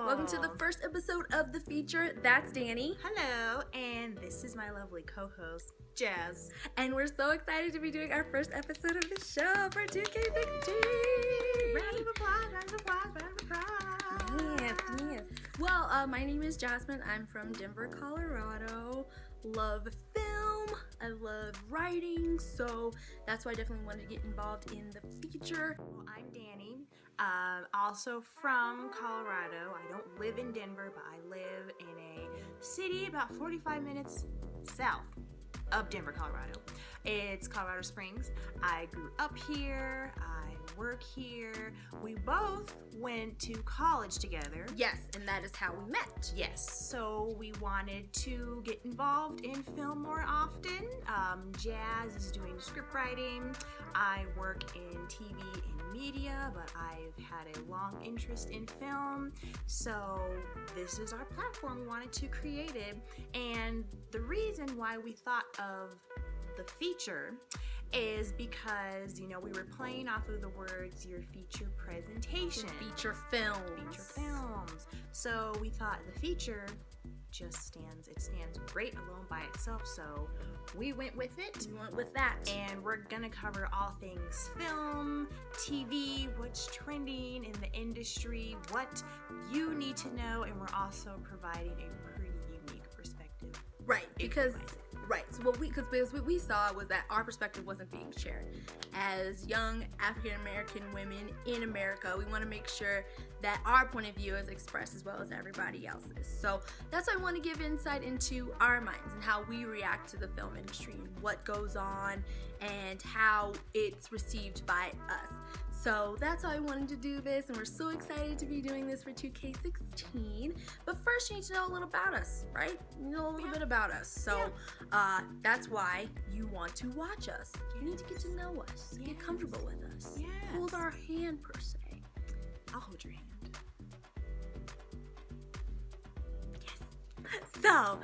Welcome to the first episode of the feature. That's Dani. Hello, and this is my lovely co-host, Jazz. And we're so excited to be doing our first episode of the show for 2K16. Round of applause, round of applause, round of applause. Yes. Well, my name is Jasmine. I'm from Denver, Colorado. Love film. I love writing. So that's why I definitely wanted to get involved in the feature. Well, I'm Dani. Also from Colorado. I don't live in Denver, but I live in a city about 45 minutes south of Denver, Colorado. It's Colorado Springs. I grew up here. I work here. We both went to college together. Yes, and that is how we met. Yes, so we wanted to get involved in film more often. Jazz is doing script writing. I work in TV and media, but I've had a long interest in film. So this is our platform. We wanted to create it. And the reason why we thought of the feature is because, you know, we were playing off of the words your feature presentation. Feature films. Feature films. So we thought the feature just stands great alone by itself. So we went with it. We went with that. And we're gonna cover all things film, TV, what's trending in the industry, what you need to know, and we're also providing a pretty unique perspective. Right, because so what we saw was that our perspective wasn't being shared. As young African American women in America, we want to make sure that our point of view is expressed as well as everybody else's. So that's why I want to give insight into our minds and how we react to the film industry and what goes on and how it's received by us. So that's why I wanted to do this, and we're so excited to be doing this for 2K16. But first, you need to know a little about us, right? You know a little bit about us. So that's why you want to watch us. You need to get to know us, get comfortable with us, hold our hand per se. I'll hold your hand. Yes. So,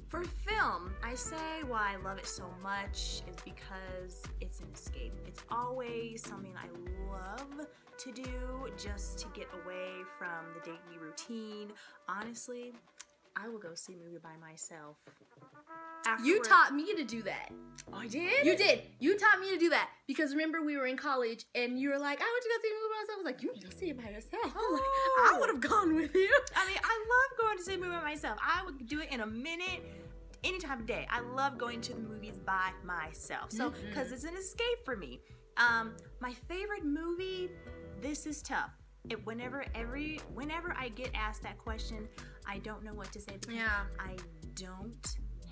for film, I say why I love it so much is because it's an escape. It's always something I love to do just to get away from the daily routine. Honestly, I will go see a movie by myself. You taught me to do that. Oh, I did? You did. You taught me to do that. Because remember, we were in college and you were like, I want to go see a movie by myself. I was like, you need to go see it by yourself. I was like, I would have gone with you. I mean, I love going to see a movie by myself. I would do it in a minute, any time of day. I love going to the movies by myself. So, because it's an escape for me. My favorite movie, this is tough. Whenever I get asked that question, I don't know what to say. I don't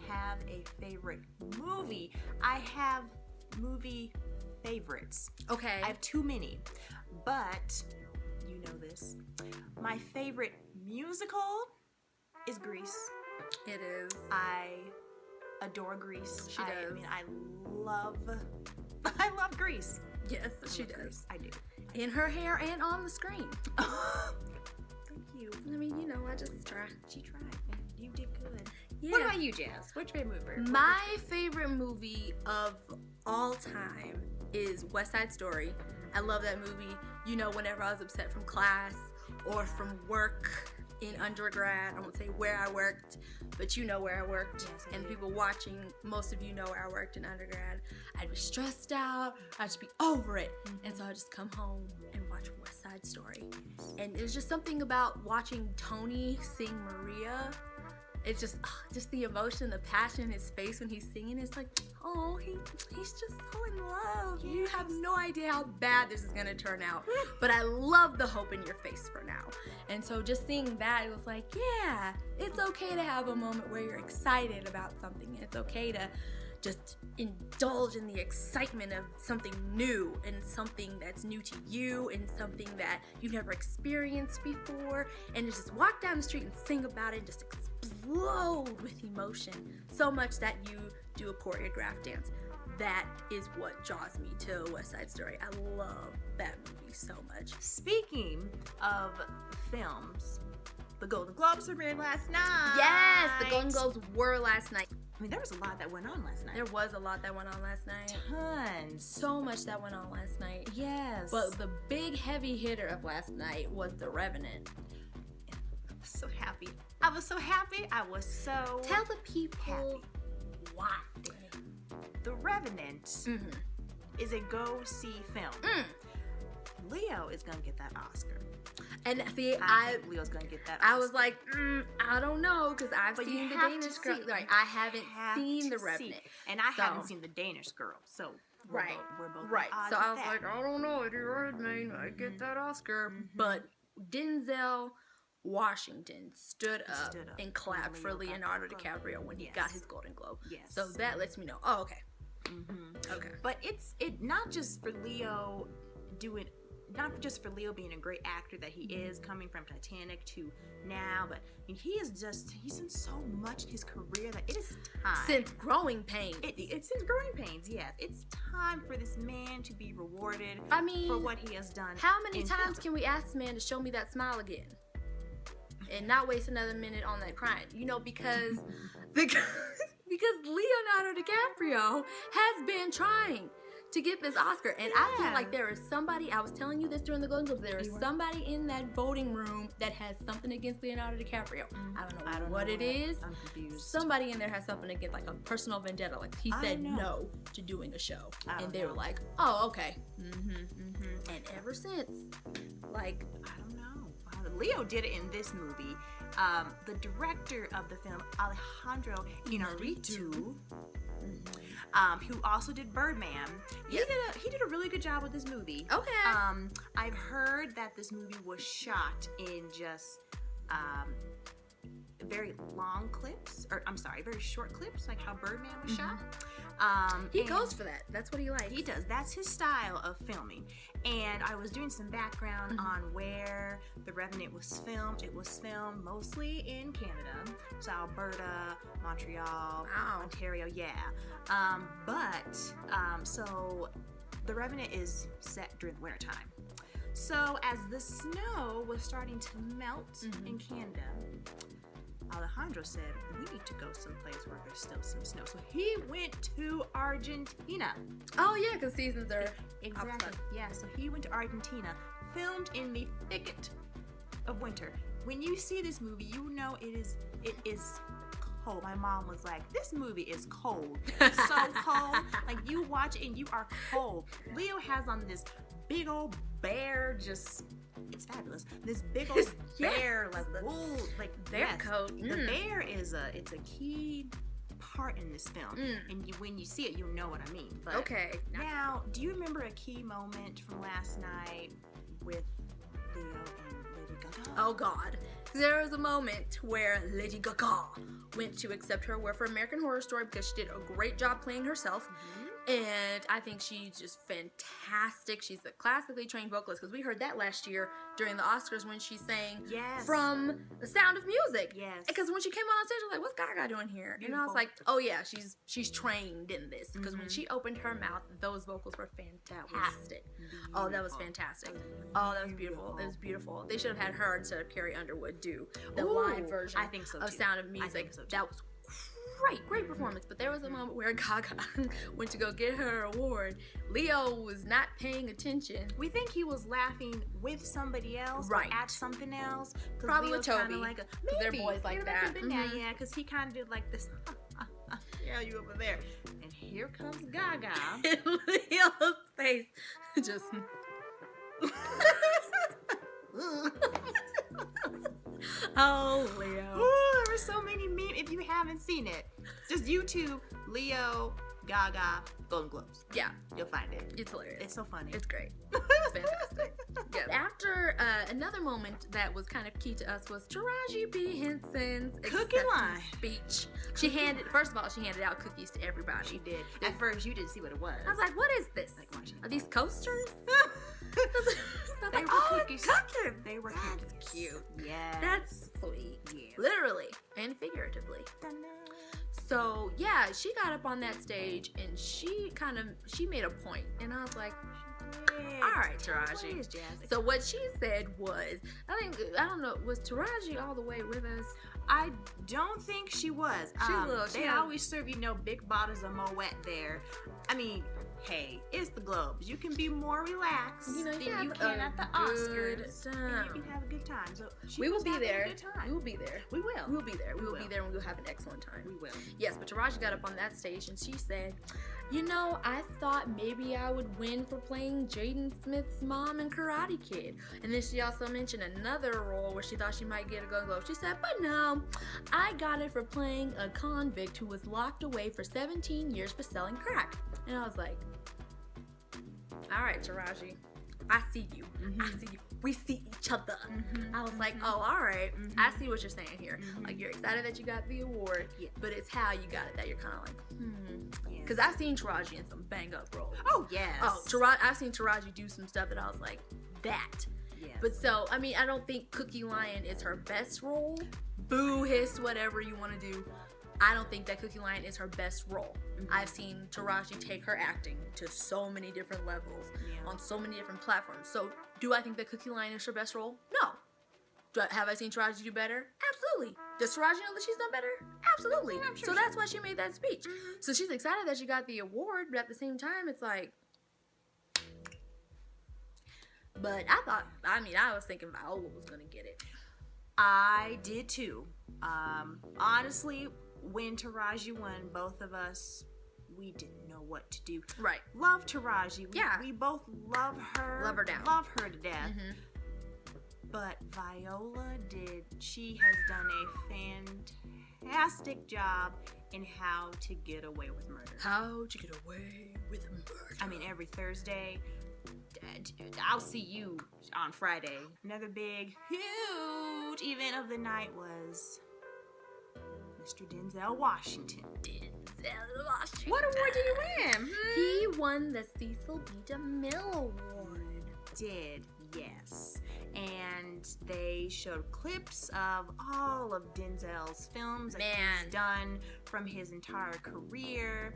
have a favorite movie. I have movie favorites. Okay. I have too many. But you know this. My favorite musical is Grease. It is. I adore Grease. She does. I mean, I love Grease. Yes, she does. Grease. I do. In her hair and on the screen. Thank you. I mean, you know, I just try. She tried. You did good. Yeah. What about you, Jazz? What's your favorite movie? My favorite movie of all time is West Side Story. I love that movie. You know, whenever I was upset from class or from work in undergrad, I won't say where I worked, but you know where I worked. Yes, and people watching, most of you know where I worked in undergrad. I'd be stressed out. I'd just be over it. And so I'd just come home and watch West Side Story. And there's just something about watching Tony sing Maria. It's just the emotion, the passion in his face when he's singing. It's like, oh, he's just so in love. Yes. You have no idea how bad this is going to turn out. But I love the hope in your face for now. And so just seeing that, it was like, yeah, it's okay to have a moment where you're excited about something. It's okay to just indulge in the excitement of something new and something that's new to you and something that you've never experienced before, and to just walk down the street and sing about it and just explode with emotion so much that you do a choreographed dance. That is what draws me to West Side Story. I love that movie so much. Speaking of films, the Golden Globes were last night. Yes, the Golden Globes were last night. I mean, there was a lot that went on last night. There was a lot that went on last night. Tons. So much that went on last night. Yes. But the big heavy hitter of last night was The Revenant. so happy. I was so happy. I was so Tell the people happy. why. The Revenant is a go-see film. Leo is gonna get that Oscar. And see, I think Leo's gonna get that. I was like, I don't know, because I've But seen you the have Danish to girl. see- Like, I haven't have seen to the Revenant, see. And I haven't So- seen the Danish girl, so right, we're both right. at odds So I with was that. like, I don't know, Eddie Redmayne, I get that Oscar, but Denzel Washington stood up and clapped for Leo got Leonardo the DiCaprio when he Yes. got his Golden Globe. Yes. So that lets me know. Oh, okay. Okay. But it's not just for Leo doing, not just for Leo being a great actor that he is, coming from Titanic to now, but I mean, he's done so much in his career that it is time. Since Growing Pains. It's since Growing Pains, yes. It's time for this man to be rewarded I mean, for what he has done. how many in times film. can we ask this man to show me that smile again? And not waste another minute on that crying. You know, because Leonardo DiCaprio has been trying to get this Oscar. And I feel like there is somebody, I was telling you this during the Golden Globes, there is somebody in that voting room that has something against Leonardo DiCaprio. I don't know what it is. I'm confused. Somebody in there has something against, like a personal vendetta. Like he said no to doing a show. And they were like, oh, okay. And ever since, like, I don't know. Leo did it in this movie. The director of the film, Alejandro Inarritu, who also did Birdman, he did a really good job with this movie. Okay. I've heard that this movie was shot in just very long clips, or I'm sorry, very short clips, like how Birdman was shot. He goes for that. That's what he likes. He does. That's his style of filming. And I was doing some background on where The Revenant was filmed. It was filmed mostly in Canada. So Alberta, Montreal, Ontario, so The Revenant is set during the wintertime. So as the snow was starting to melt in Canada, Alejandro said, we need to go someplace where there's still some snow. So he went to Argentina. Oh, yeah, because seasons are Exactly. outside. Yeah, so he went to Argentina, filmed in the thicket of winter. When you see this movie, you know it is cold. My mom was like, this movie is cold. So cold. Like, you watch it and you are cold. Leo has on this big old bear, it's fabulous. This big old bear, like wool, like bear coat. The bear is it's a key part in this film, and when you see it, you'll know what I mean. But okay. Now, do you remember a key moment from last night with Leo and Lady Gaga? Oh, God. There was a moment where Lady Gaga went to accept her award for American Horror Story because she did a great job playing herself. And I think she's just fantastic. She's a classically trained vocalist because we heard that last year during the Oscars when she sang from The Sound of Music. Yes. Because when she came on stage, I was like, what's Gaga doing here? Beautiful. And I was like, oh yeah, she's trained in this. Because when she opened her mouth, those vocals were fantastic. Oh, that was fantastic. Oh, that was beautiful. It was beautiful. They should have had her instead of Carrie Underwood do the live version I think so of too. Sound of I Music. think so too. That was great performance, but there was a moment where Gaga went to go get her award. Leo was not paying attention. We think he was laughing with somebody else, Right. or at something else. Probably Leo's with kinda Toby, like 'cause they're boys like Maybe that. that could've been that, yeah, because he kind of did like this. Yeah, you over there, and here comes Gaga. Leo's face just. Oh, Leo. Ooh, there were so many memes. If you haven't seen it, just YouTube Leo Gaga Golden Globes. Yeah, You'll find it. it's hilarious. It's so funny. It's great. It's fantastic. Yeah. After another moment that was kind of key to us was Taraji P. Henson's Cookie acceptance line. speech. She handed out cookies to everybody. She did. At first, you didn't see what it was. I was like, what is this? Like, watch it. Are these coasters? I was They like, were oh, cookies. it's cookies. They were That's cookies. cute. Yeah. That's sweet. Yeah. Literally and figuratively. So yeah, she got up on that stage and she made a point, and I was like, all right, Taraji. What is Jazz? So what she said was, I don't know, was Taraji all the way with us? I don't think she was. She They always serve big bottles of Moet there. I mean, hey, it's the Globes. You can be more relaxed You know, than you have you can at the good Oscars. time. And you can have a good time. So We will was be having there. A good time. We will be there. We will. We will be there. We We will be will. there, and we will have an excellent time. We will. Yes, but Taraji got up on that stage and she said, "You know, I thought maybe I would win for playing Jaden Smith's mom in Karate Kid." And then she also mentioned another role where she thought she might get a Golden Globe. She said, "But no, I got it for playing a convict who was locked away for 17 years for selling crack." And I was like, "All right, Taraji, I see you. I see you. We see each other." I was like, "Oh, all right. I see what you're saying here. Like, you're excited that you got the award, but it's how you got it that you're kind of like, Because I've seen Taraji in some bang up roles. Oh, yes. Oh, I've seen Taraji do some stuff that I was like, that. Yes. But so, I mean, I don't think Cookie Lion is her best role. Boo, hiss, whatever you want to do. I don't think that Cookie Lion is her best role. I've seen Taraji take her acting to so many different levels on so many different platforms. So, do I think that Cookie Lion is her best role? No. Have I seen Taraji do better? Absolutely. Does Taraji know that she's done better? Absolutely. I'm sure So that's why she made that speech. So she's excited that she got the award, but at the same time, it's like. But I was thinking Viola was gonna get it. I did too. Honestly, when Taraji won, both of us, we didn't know what to do. Right. Love Taraji. Yeah. We both love her. Love her down. Love her to death. But Viola she has done a fantastic job in How to Get Away with Murder. How to Get Away with Murder. I mean, every Thursday, I'll see you on Friday. Another big, huge event of the night was Mr. Denzel Washington. Denzel Washington. What award did he win? He won the Cecil B. DeMille Award. Did, yes. And they showed clips of all of Denzel's films that he's done from his entire career.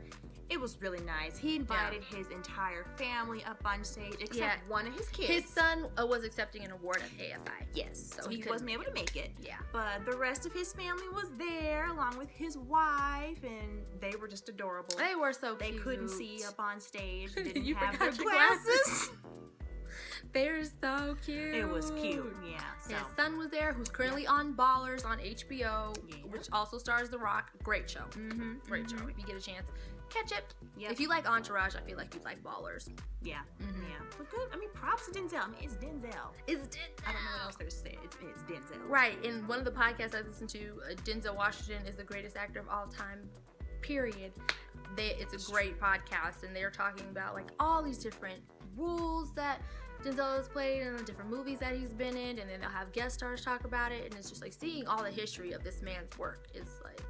It was really nice. He invited his entire family up on stage, except one of his kids. His son was accepting an award at AFI. Yes, so he couldn't wasn't able to make it. Yeah. But the rest of his family was there, along with his wife, and they were just adorable. They were so cute. They couldn't see up on stage. They didn't You have forgot their your glasses. They're so cute. It was cute, yeah. So. His son was there, who's currently on Ballers on HBO, which also stars The Rock. Great show. Great show. If you get a chance, catch it. Yep. If you like Entourage, I feel like you like Ballers. Yeah. Yeah. But good. I mean, props to Denzel. I mean, it's Denzel. It's Denzel. I don't know what else there's to say. It's Denzel. Right. In one of the podcasts I listened to, Denzel Washington is the greatest actor of all time, period. It's a great podcast, and they're talking about like all these different roles that Denzel has played in the different movies that he's been in, and then they'll have guest stars talk about it, and it's just like seeing all the history of this man's work is like,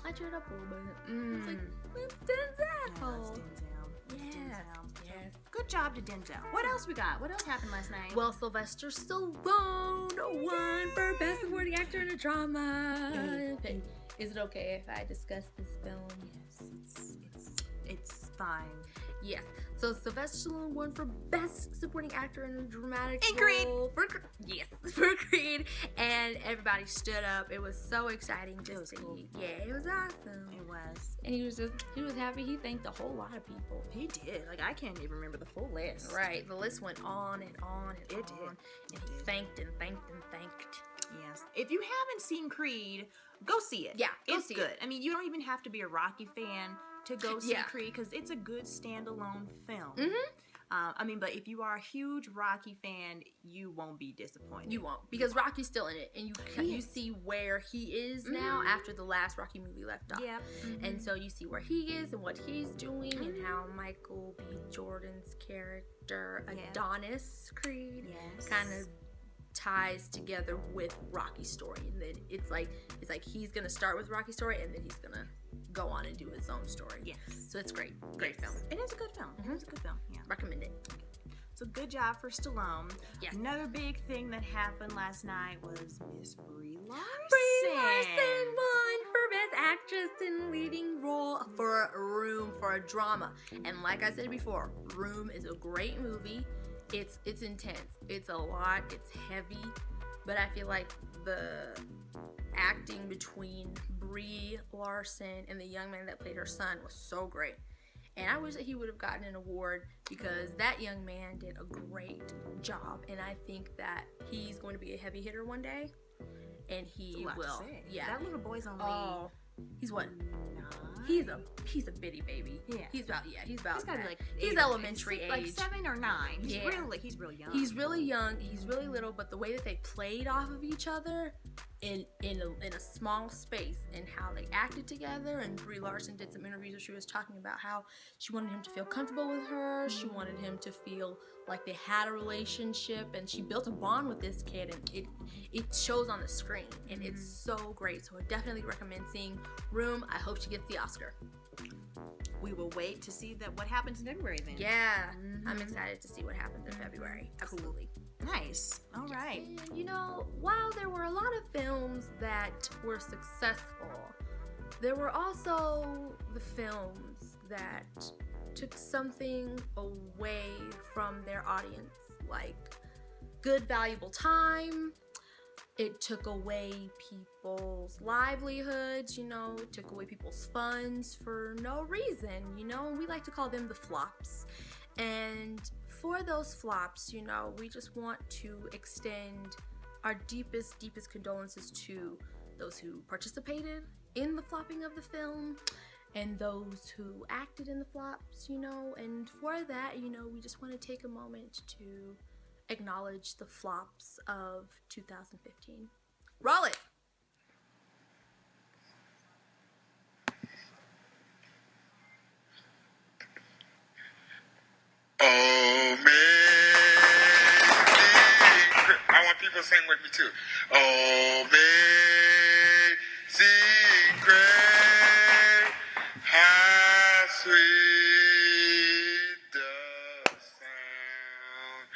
I cheered up a little bit. It's like, it's Denzel. Yeah, it's Denzel. Yes. Good job to Denzel. What else we got? What else happened last night? Well, Sylvester Stallone won for Best Supporting Actor in a Drama. Is it okay if I discuss this film? Yes, it's fine. Yes. So Sylvester Stallone won for Best Supporting Actor in a Dramatic Role. For Creed. And everybody stood up. It was so exciting to see. Cool. Yeah, it was awesome. It was. And he was happy. He thanked a whole lot of people. He did. Like, I can't even remember the full list. Right. The list went on and on and it on. Did. And he thanked and thanked and thanked. Yes. If you haven't seen Creed, go see it. Yeah, it's good. I mean, you don't even have to be a Rocky fan to go see Creed, because it's a good standalone film. I mean, but if you are a huge Rocky fan, you won't be disappointed. You won't, because Rocky's still in it, and you see where he is now after the last Rocky movie left off. Yep. And so you see where he is and what he's doing, and how Michael B. Jordan's character Adonis Creed kind of ties together with Rocky's story, and then it's like he's gonna start with Rocky's story, and then he's gonna go on and do his own story. Yes. So it's great film. It is a good film. It is a good film. Yeah. Recommend it. So good job for Stallone. Yes. Another big thing that happened last night was Miss Brie Larson. Brie Larson won for Best Actress in Leading Role for Room, for a drama. And like I said before, Room is a great movie. It's intense. It's a lot. It's heavy. But I feel like the acting between Brie Larson and the young man that played her son was so great. And I wish that he would have gotten an award because that young man did a great job. And I think that he's going to be a heavy hitter one day. And he will. Yeah. That little boy's only... Oh, he's what? 9? He's a bitty baby. Yeah. He's about He's gotta be like he's elementary age. Like 7 or 9. He's Yeah. he's real young. He's really young. He's really little, but the way that they played off of each other in a small space and how they acted together, and Brie Larson did some interviews where she was talking about how she wanted him to feel comfortable with her. She wanted him to feel like they had a relationship, and she built a bond with this kid, and it shows on the screen, and it's so great. So I definitely recommend seeing Room. I hope she gets the Oscar. We will wait to see what happens in February then. Yeah, I'm excited to see what happens in February. Absolutely. Nice. All right. And, you know, while there were a lot of films that were successful, there were also the films that took something away from their audience, like good, valuable time. It took away people's livelihoods, you know, it took away people's funds for no reason, you know, and we like to call them the flops. And for those flops, you know, we just want to extend our deepest condolences to those who participated in the flopping of the film and those who acted in the flops, you know, and for that, you know, we just want to take a moment to acknowledge the flops of 2015. Roll it! Oh, man. I want people to sing with me too. Oh, amazing grace, how sweet the sound.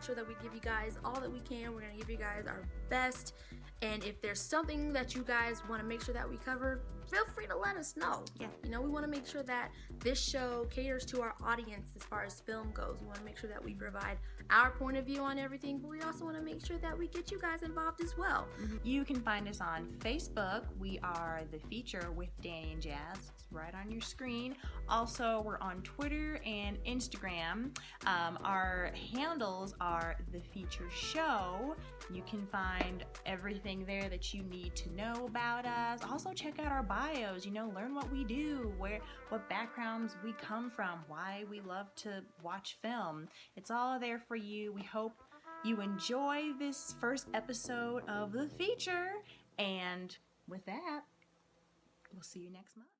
Sure that we give you guys all that we can. We're gonna give you guys our best, and if there's something that you guys want to make sure that we cover, feel free to let us know. Yeah, you know, we want to make sure that this show caters to our audience as far as film goes. We want to make sure that we provide our point of view on everything, but we also want to make sure that we get you guys involved as well. You can find us on Facebook. We are The Feature with Dani and Jazz. It's right on your screen. Also, we're on Twitter and Instagram. Our handles are The Feature Show. You can find everything there that you need to know about us. Also, check out our bios. Learn what we do, what backgrounds we come from, why we love to watch film. It's all there for you. We hope you enjoy this first episode of The Feature. And with that, we'll see you next month.